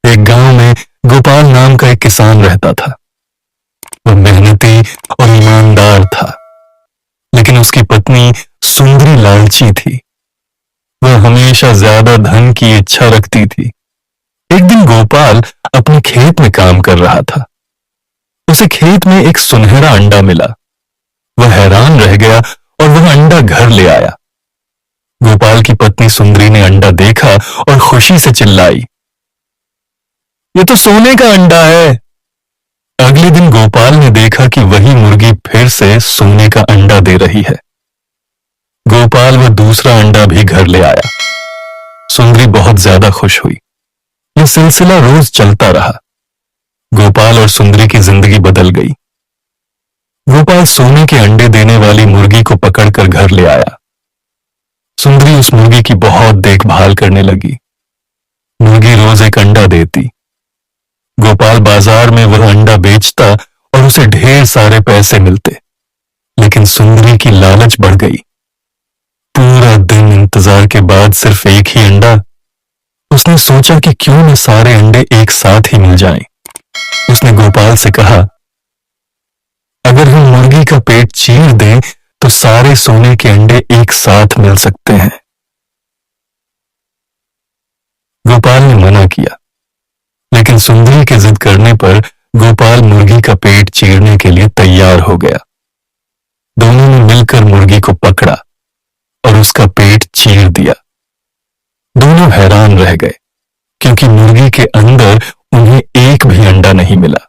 एक गांव में गोपाल नाम का एक किसान रहता था। वह मेहनती और ईमानदार था, लेकिन उसकी पत्नी सुंदरी लालची थी। वह हमेशा ज्यादा धन की इच्छा रखती थी। एक दिन गोपाल अपने खेत में काम कर रहा था। उसे खेत में एक सुनहरा अंडा मिला। वह हैरान रह गया और वह अंडा घर ले आया। गोपाल की पत्नी सुंदरी ने अंडा देखा और खुशी से चिल्लाई, ये तो सोने का अंडा है। अगले दिन गोपाल ने देखा कि वही मुर्गी फिर से सोने का अंडा दे रही है। गोपाल वह दूसरा अंडा भी घर ले आया। सुंदरी बहुत ज्यादा खुश हुई। यह सिलसिला रोज चलता रहा। गोपाल और सुंदरी की जिंदगी बदल गई। गोपाल सोने के अंडे देने वाली मुर्गी को पकड़कर घर ले आया। सुंदरी उस मुर्गी की बहुत देखभाल करने लगी। मुर्गी रोज एक अंडा देती। गोपाल बाजार में वह अंडा बेचता और उसे ढेर सारे पैसे मिलते, लेकिन सुंदरी की लालच बढ़ गई। पूरा दिन इंतजार के बाद सिर्फ एक ही अंडा। उसने सोचा कि क्यों न सारे अंडे एक साथ ही मिल जाएं। उसने गोपाल से कहा, अगर हम मुर्गी का पेट चीर दें तो सारे सोने के अंडे एक साथ मिल सकते हैं। गोपाल ने मना किया, लेकिन सुंदरी के जिद करने पर गोपाल मुर्गी का पेट चीरने के लिए तैयार हो गया। दोनों ने मिलकर मुर्गी को पकड़ा और उसका पेट चीर दिया। दोनों हैरान रह गए, क्योंकि मुर्गी के अंदर उन्हें एक भी अंडा नहीं मिला।